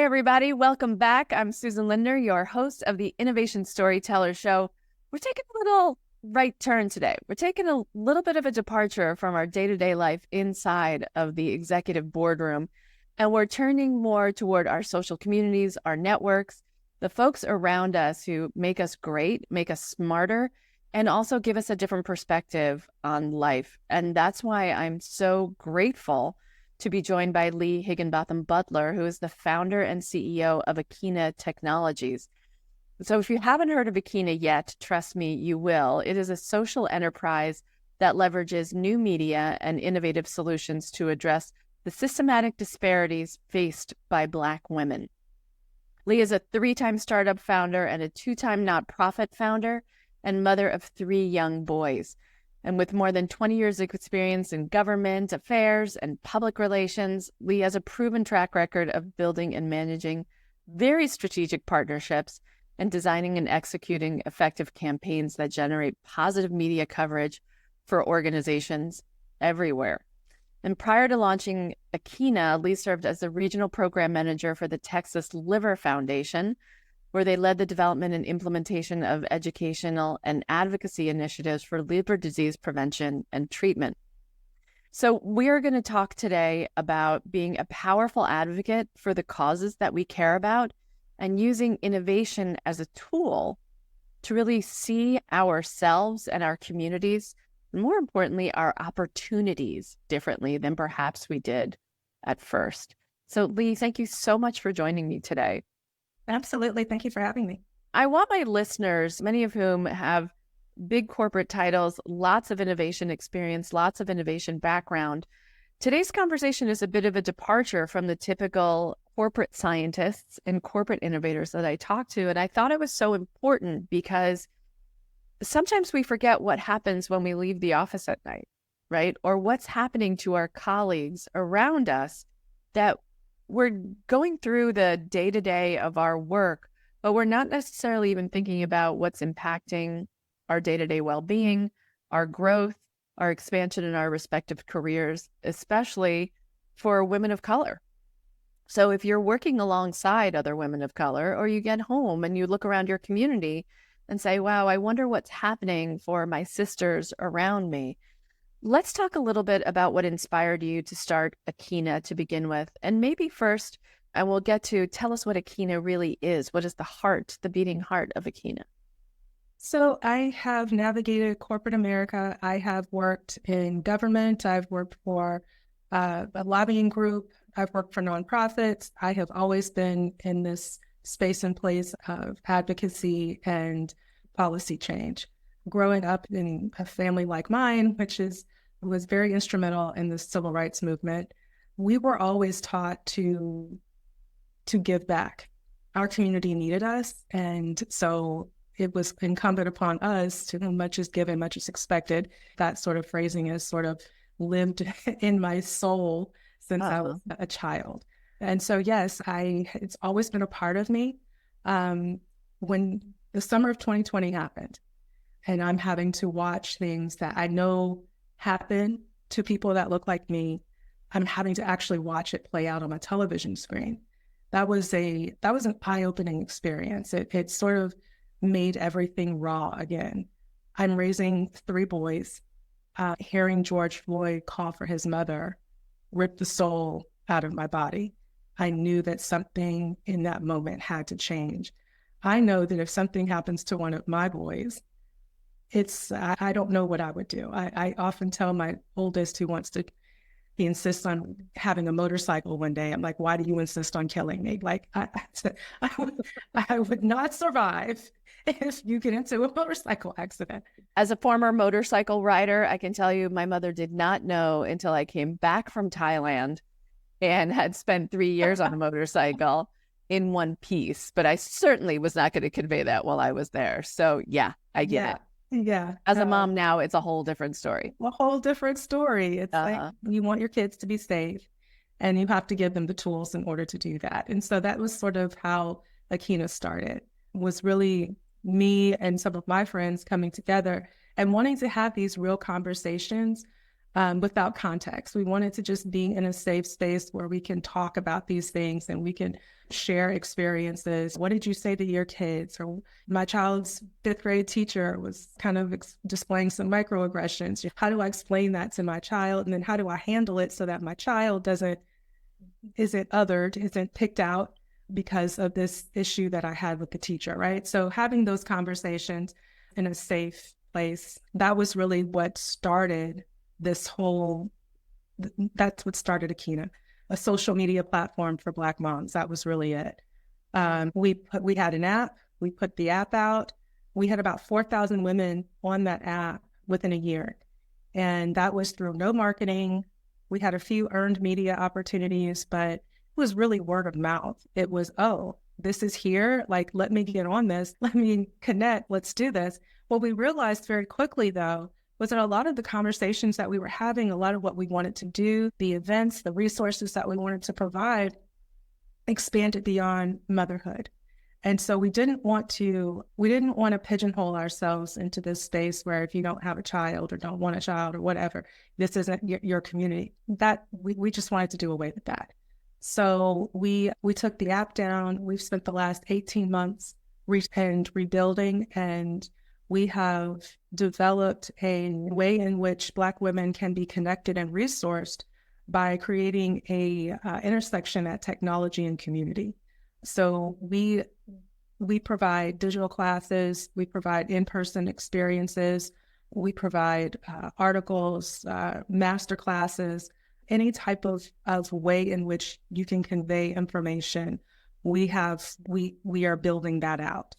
everybody. Welcome back. I'm Susan Linder, your host of the Innovation Storytellers Show. We're taking a little right turn today. We're taking a little bit of a departure from our day-to-day life inside of the executive boardroom, and we're turning more toward our social communities, our networks, the folks around us who make us great, make us smarter, and also give us a different perspective on life. And that's why I'm so grateful to be joined by Leigh Higginbotham Butler, who is the founder and CEO of Akina Technologies. So if you haven't heard of Akina yet, trust me, you will. It is a social enterprise that leverages new media and innovative solutions to address the systematic disparities faced by Black women. Leigh is a 3-time startup founder and a 2-time nonprofit founder and mother of 3 young boys. And with more than 20 years of experience in government affairs and public relations, Leigh has a proven track record of building and managing very strategic partnerships and designing and executing effective campaigns that generate positive media coverage for organizations everywhere. And prior to launching Akina, Leigh served as the regional program manager for the Texas Liver Foundation, where they led the development and implementation of educational and advocacy initiatives for liver disease prevention and treatment. So we're going to talk today about being a powerful advocate for the causes that we care about and using innovation as a tool to really see ourselves and our communities, and more importantly, our opportunities differently than perhaps we did at first. So Leigh, thank you so much for joining me today. Absolutely. Thank you for having me. I want my listeners, many of whom have big corporate titles, lots of innovation experience, lots of innovation background. Today's conversation is a bit of a departure from the typical corporate scientists and corporate innovators that I talk to. And I thought it was so important because sometimes we forget what happens when we leave the office at night, right? Or what's happening to our colleagues around us, that we're going through the day-to-day of our work, but we're not necessarily even thinking about what's impacting our day-to-day well-being, our growth, our expansion in our respective careers, especially for women of color. So if you're working alongside other women of color, or you get home and you look around your community and say, wow, I wonder what's happening for my sisters around me. Let's talk a little bit about what inspired you to start Akina to begin with. And maybe first, and we'll get to tell us what Akina really is. What is the heart, the beating heart of Akina? So I have navigated corporate America. I have worked in government. I've worked for a lobbying group. I've worked for nonprofits. I have always been in this space and place of advocacy and policy change. Growing up in a family like mine, which was very instrumental in the civil rights movement, we were always taught to give back. Our community needed us, and so it was incumbent upon us to much is given, much is expected. That sort of phrasing has sort of lived in my soul since I was a child. And so, yes, it's always been a part of me. When the summer of 2020 happened, and I'm having to watch things that I know happen to people that look like me, I'm having to actually watch it play out on my television screen. That was an eye-opening experience. It sort of made everything raw again. I'm raising 3 boys. Hearing George Floyd call for his mother ripped the soul out of my body. I knew that something in that moment had to change. I know that if something happens to one of my boys, I don't know what I would do. I often tell my oldest, he insists on having a motorcycle one day. I'm like, why do you insist on killing me? Like, I would not survive if you get into a motorcycle accident. As a former motorcycle rider, I can tell you my mother did not know until I came back from Thailand and had spent 3 years on a motorcycle in one piece. But I certainly was not going to convey that while I was there. So yeah, I get it. Yeah. As a mom now, it's a whole different story. A whole different story. It's like you want your kids to be safe, and you have to give them the tools in order to do that. And so that was sort of how Akina started, was really me and some of my friends coming together and wanting to have these real conversations without context. We wanted to just be in a safe space where we can talk about these things and we can share experiences. What did you say to your kids? Or my child's fifth grade teacher was kind of displaying some microaggressions. How do I explain that to my child? And then how do I handle it so that my child isn't othered, isn't picked out because of this issue that I had with the teacher, right? So having those conversations in a safe place, that was really what started this whole, that's what started Akina, a social media platform for Black moms. That was really it. We had an app, we put the app out. We had about 4,000 women on that app within a year. And that was through no marketing. We had a few earned media opportunities, but it was really word of mouth. It was, oh, this is here. Like, let me get on this. Let me connect. Let's do this. What we realized very quickly, though, was that a lot of the conversations that we were having, a lot of what we wanted to do, the events, the resources that we wanted to provide expanded beyond motherhood. And so we didn't want to pigeonhole ourselves into this space where if you don't have a child or don't want a child or whatever, this isn't your community. That we just wanted to do away with that. So we took the app down. We've spent the last 18 months rebuilding, and we have developed a way in which Black women can be connected and resourced by creating a intersection at technology and community. So we provide digital classes, we provide in-person experiences, we provide articles, master classes, any type of way in which you can convey information. We are building that out.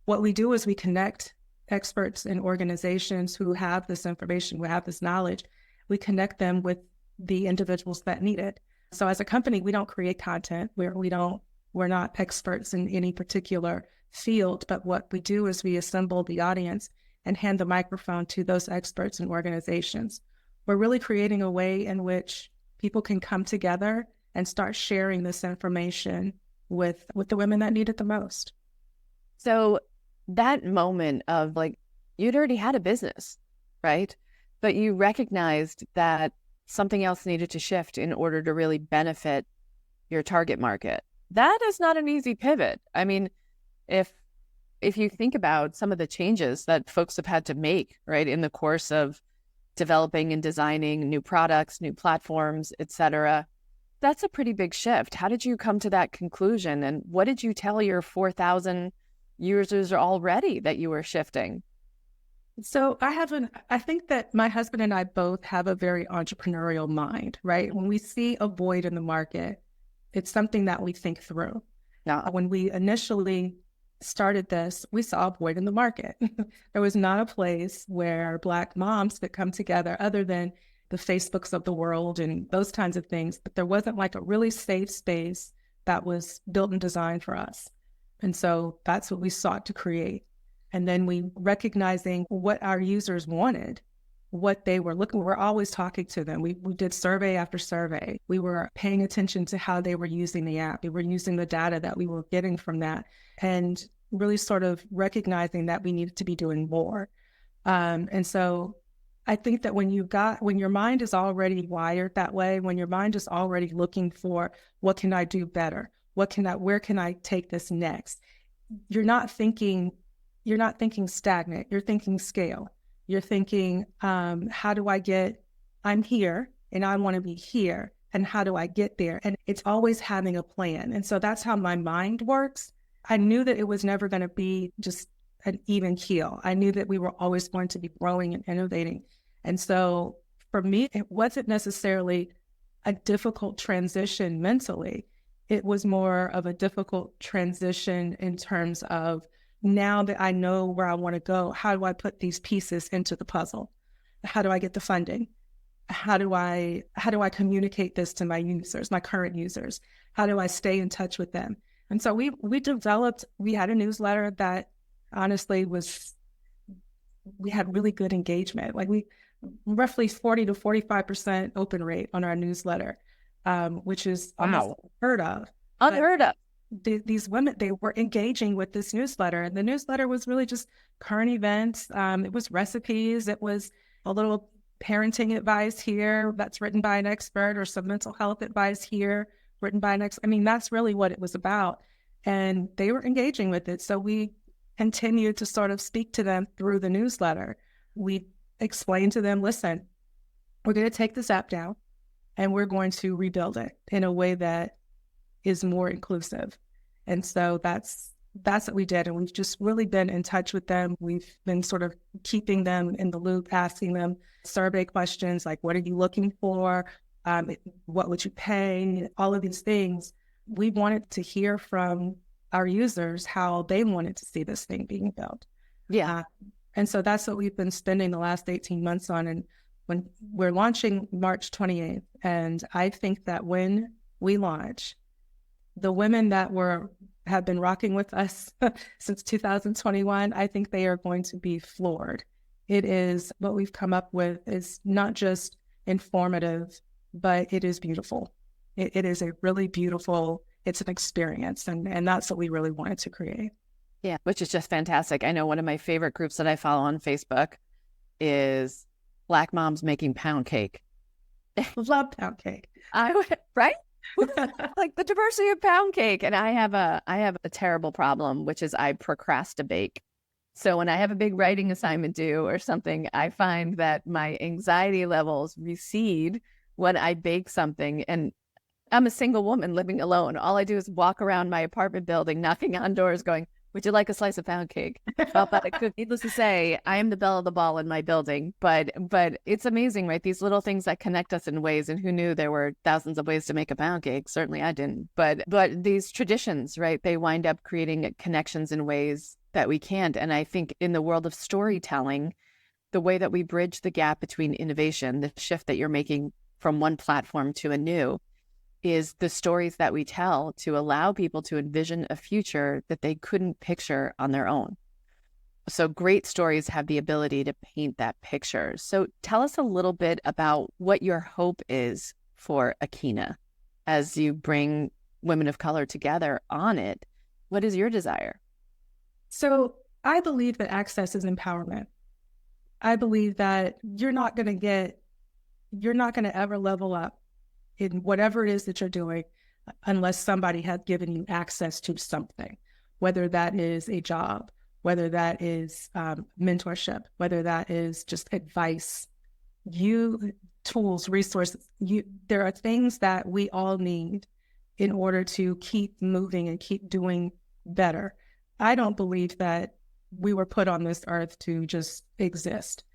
What we do is we connect experts and organizations who have this information, who have this knowledge. We connect them with the individuals that need it. So as a company, we don't create content. We're not experts in any particular field, but what we do is we assemble the audience and hand the microphone to those experts and organizations. We're really creating a way in which people can come together and start sharing this information with the women that need it the most. So that moment of like, you'd already had a business, right? But you recognized that something else needed to shift in order to really benefit your target market. That is not an easy pivot. I mean, if you think about some of the changes that folks have had to make, right, in the course of developing and designing new products, new platforms, et cetera, that's a pretty big shift. How did you come to that conclusion? And what did you tell your 4,000 users already that you were shifting? So I think that my husband and I both have a very entrepreneurial mind, right? When we see a void in the market, it's something that we think through. Now, when we initially started this, we saw a void in the market. There was not a place where Black moms could come together other than the Facebooks of the world and those kinds of things. But there wasn't like a really safe space that was built and designed for us. And so that's what we sought to create. And then we recognizing what our users wanted, what they were looking, we're always talking to them. We did survey after survey. We were paying attention to how they were using the app. We were using the data that we were getting from that and really sort of recognizing that we needed to be doing more. And so I think that when your mind is already wired that way, when your mind is already looking for what can I do better? Where can I take this next? You're not thinking stagnant, you're thinking scale. You're thinking, I'm here and I want to be here. And how do I get there? And it's always having a plan. And so that's how my mind works. I knew that it was never going to be just an even keel. I knew that we were always going to be growing and innovating. And so for me, it wasn't necessarily a difficult transition mentally. It was more of a difficult transition in terms of, now that I know where I want to go, how do I put these pieces into the puzzle? How do I get the funding? How do I communicate this to my users, my current users? How do I stay in touch with them? And so we had a newsletter that honestly we had really good engagement. Like we roughly 40 to 45% open rate on our newsletter, which is almost unheard of. Unheard of. These women, they were engaging with this newsletter, and the newsletter was really just current events. It was recipes. It was a little parenting advice here that's written by an expert, or some mental health advice here written by an expert. I mean, that's really what it was about. And they were engaging with it. So we continued to sort of speak to them through the newsletter. We explained to them, listen, we're going to take this app down and we're going to rebuild it in a way that is more inclusive. And so that's what we did. And we've just really been in touch with them. We've been sort of keeping them in the loop, asking them survey questions like, what are you looking for? What would you pay? All of these things. We wanted to hear from our users how they wanted to see this thing being built. Yeah. And so that's what we've been spending the last 18 months on. And when we're launching March 28th, and I think that when we launch, the women that have been rocking with us since 2021, I think they are going to be floored. It is, what we've come up with is not just informative, but it is beautiful. It is a really beautiful, it's an experience. And that's what we really wanted to create. Yeah, which is just fantastic. I know one of my favorite groups that I follow on Facebook is Black Moms Making Pound Cake. Love pound cake. Right? Like the diversity of pound cake. And I have a terrible problem, which is I procrastinate. So when I have a big writing assignment due or something, I find that my anxiety levels recede when I bake something. And I'm a single woman living alone. All I do is walk around my apartment building, knocking on doors, going, would you like a slice of pound cake? Needless to say, I am the belle of the ball in my building, but it's amazing, right? These little things that connect us in ways, and who knew there were thousands of ways to make a pound cake? Certainly I didn't. But these traditions, right? They wind up creating connections in ways that we can't. And I think in the world of storytelling, the way that we bridge the gap between innovation, the shift that you're making from one platform to a new, is the stories that we tell to allow people to envision a future that they couldn't picture on their own. So great stories have the ability to paint that picture. So tell us a little bit about what your hope is for Akina as you bring women of color together on it. What is your desire? So I believe that access is empowerment. I believe that you're not going to ever level up in whatever it is that you're doing unless somebody has given you access to something, whether that is a job, whether that is mentorship, whether that is just advice, tools, resources. There are things that we all need in order to keep moving and keep doing better. I don't believe that we were put on this earth to just exist.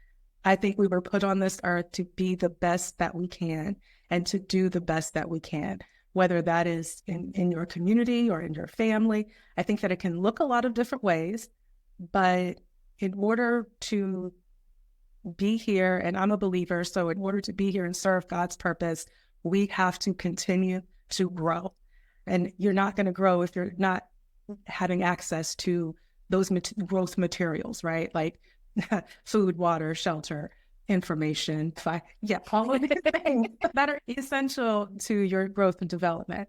I think we were put on this earth to be the best that we can and to do the best that we can, whether that is in your community or in your family. I think that it can look a lot of different ways, but in order to be here, and I'm a believer, so in order to be here and serve God's purpose, we have to continue to grow. And you're not going to grow if you're not having access to those growth materials, right? Like food, water, shelter, information, all of the things that are essential to your growth and development.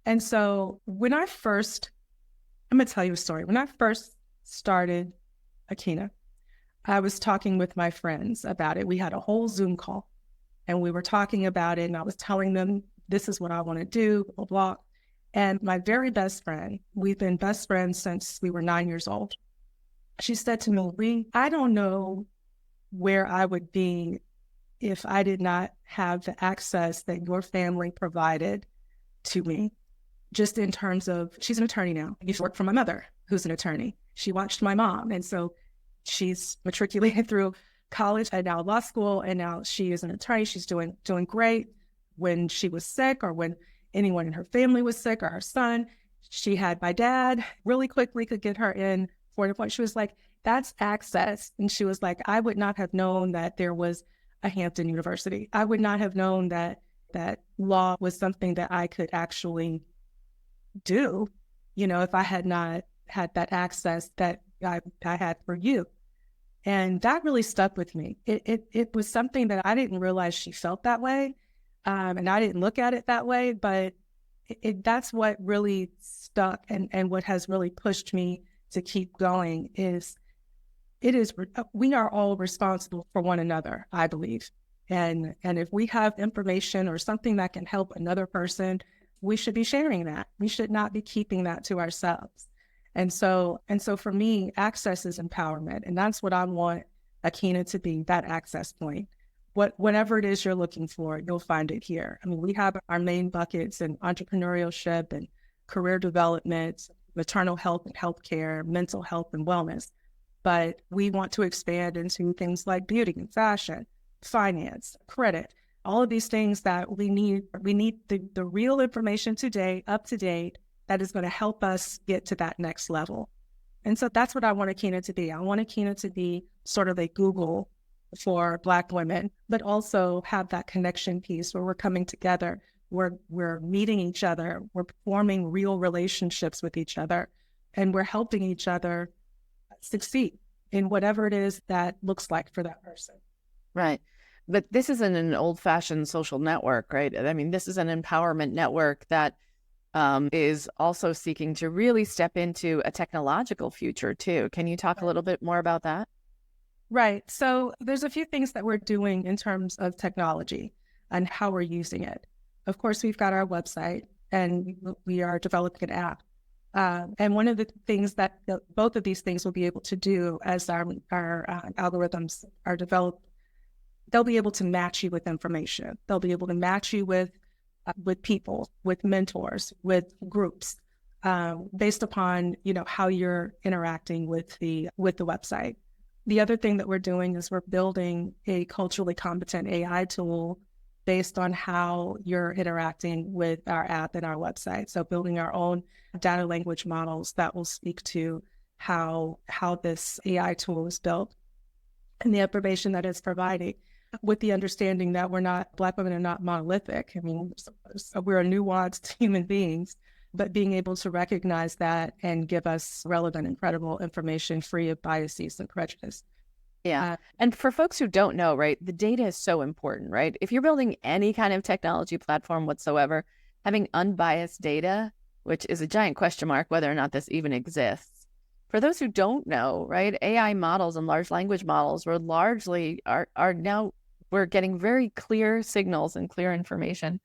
And so I'm going to tell you a story. When I first started Akina, I was talking with my friends about it. We had a whole Zoom call and we were talking about it, and I was telling them, this is what I want to do, blah, blah. And my very best friend, we've been best friends since we were 9 years old. She said to me, Leigh, I don't know where I would be if I did not have the access that your family provided to me, just in terms of, she's an attorney now. I used to work for my mother, who's an attorney. She watched my mom. And so she's matriculated through college and now law school. And now she is an attorney. She's doing great. When she was sick, or when anyone in her family was sick, or her son, she had my dad really quickly could get her in for the point. She was like, that's access. And she was like, I would not have known that there was a Hampton University. I would not have known that law was something that I could actually do, if I had not had that access that I had for you. And that really stuck with me. It was something that I didn't realize she felt that way. And I didn't look at it that way, but that's what really stuck, and what has really pushed me to keep going we are all responsible for one another, I believe. And if we have information or something that can help another person, we should be sharing that. We should not be keeping that to ourselves. And so for me, access is empowerment. And that's what I want Akina to be, that access point. Whatever it is you're looking for, you'll find it here. I mean, we have our main buckets in entrepreneurship and career development, maternal health and healthcare, mental health and wellness. But we want to expand into things like beauty and fashion, finance, credit, all of these things that we need. We need the real information today, up to date, that is going to help us get to that next level. And so that's what I want Akina to be. I want Akina to be sort of a Google for Black women, but also have that connection piece where we're coming together, we're meeting each other, we're forming real relationships with each other, and we're helping each other succeed in whatever it is that looks like for that person. Right. But this isn't an old-fashioned social network, right? I mean, this is an empowerment network that is also seeking to really step into a technological future too. Can you talk a little bit more about that? Right. So there's a few things that we're doing in terms of technology and how we're using it. Of course, we've got our website and we are developing an app. And one of the things that both of these things will be able to do as our algorithms are developed, they'll be able to match you with information. They'll be able to match you with people, with mentors, with groups, based upon, how you're interacting with the website. The other thing that we're doing is we're building a culturally competent AI tool based on how you're interacting with our app and our website. So building our own data language models that will speak to how this AI tool is built and the information that it's providing, with the understanding that Black women are not monolithic. I mean, we're nuanced human beings, but being able to recognize that and give us relevant and credible information free of biases and prejudice. Yeah. And for folks who don't know, right, the data is so important, right? If you're building any kind of technology platform whatsoever, having unbiased data, which is a giant question mark whether or not this even exists. For those who don't know, right, AI models and large language models were largely are now, we're getting very clear signals and clear information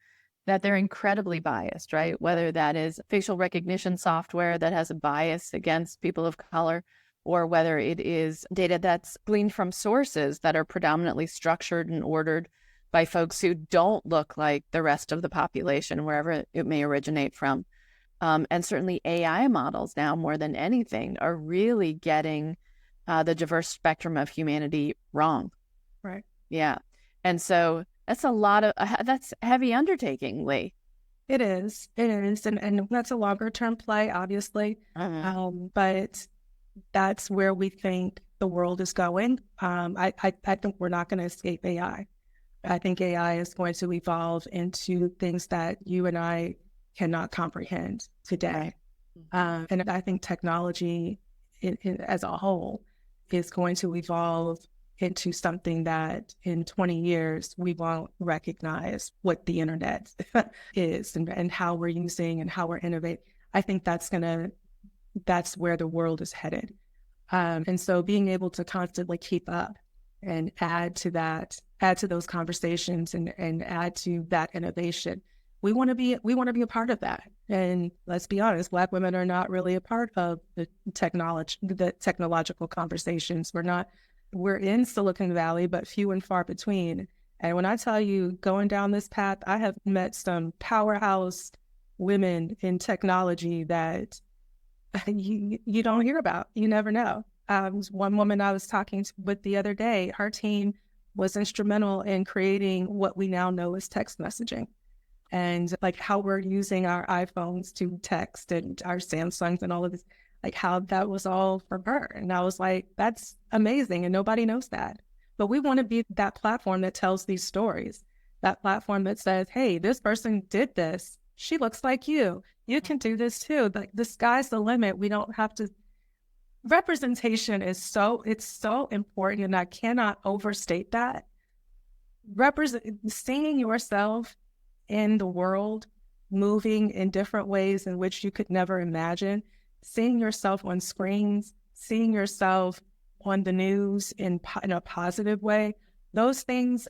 that they're incredibly biased, right? Whether that is facial recognition software that has a bias against people of color, or whether it is data that's gleaned from sources that are predominantly structured and ordered by folks who don't look like the rest of the population, wherever it may originate from. And certainly AI models now, more than anything, are really getting the diverse spectrum of humanity wrong. Right. Yeah. And so that's that's a heavy undertaking, Leigh. It is. And that's a longer term play, obviously. But that's where we think the world is going. I think we're not going to escape AI. I think AI is going to evolve into things that you and I cannot comprehend today. And I think technology as a whole is going to evolve into something that in 20 years, we won't recognize what the internet is and how we're using and how we're innovating. I think that's where the world is headed. And so being able to constantly keep up and add to those conversations and add to that innovation, we want to be a part of that. And let's be honest, Black women are not really a part of the technological conversations. We're in Silicon Valley, but few and far between. And when I tell you, going down this path, I have met some powerhouse women in technology that you don't hear about. You never know. One woman I was talking with the other day, her team was instrumental in creating what we now know as text messaging, and like how we're using our iPhones to text and our Samsungs and all of this, like how that was all from her. And I was like, that's amazing. And nobody knows that. But we want to be that platform that tells these stories, that platform that says, hey, this person did this. She looks like you. You can do this too. Like the sky's the limit. We don't have to. Representation is so important, and I cannot overstate that. Seeing yourself in the world, moving in different ways in which you could never imagine, seeing yourself on screens, seeing yourself on the news in a positive way, those things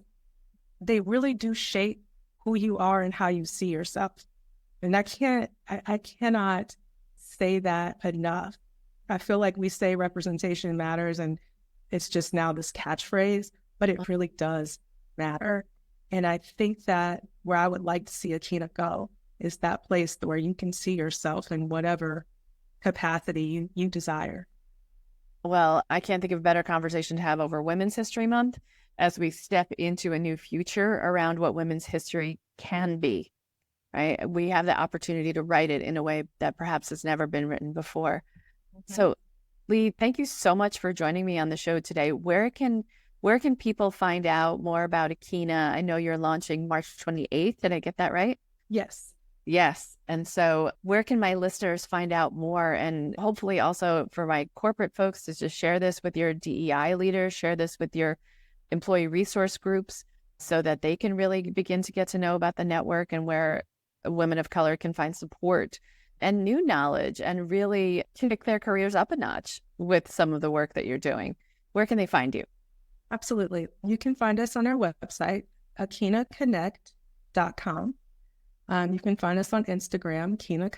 they really do shape who you are and how you see yourself. And I cannot say that enough. I feel like we say representation matters and it's just now this catchphrase, but it really does matter. And I think that where I would like to see Akina go is that place where you can see yourself in whatever capacity you desire. Well, I can't think of a better conversation to have over Women's History Month as we step into a new future around what women's history can be, right? We have the opportunity to write it in a way that perhaps has never been written before. Mm-hmm. So, Leigh, thank you so much for joining me on the show today. Where can people find out more about Akina? I know you're launching March 28th. Did I get that right? Yes. Yes. And so where can my listeners find out more? And hopefully also for my corporate folks to just share this with your DEI leaders, share this with your employee resource groups so that they can really begin to get to know about the network and where women of color can find support and new knowledge and really kick their careers up a notch with some of the work that you're doing. Where can they find you? Absolutely. You can find us on our website, akinaconnect.com. You can find us on Instagram, Akina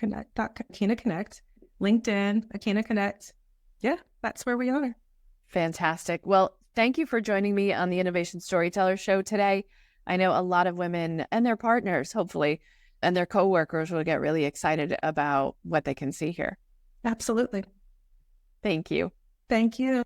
Connect, LinkedIn, Akina Connect. Yeah, that's where we are. Fantastic. Well, thank you for joining me on the Innovation Storytellers Show today. I know a lot of women and their partners, hopefully, and their coworkers will get really excited about what they can see here. Absolutely. Thank you. Thank you.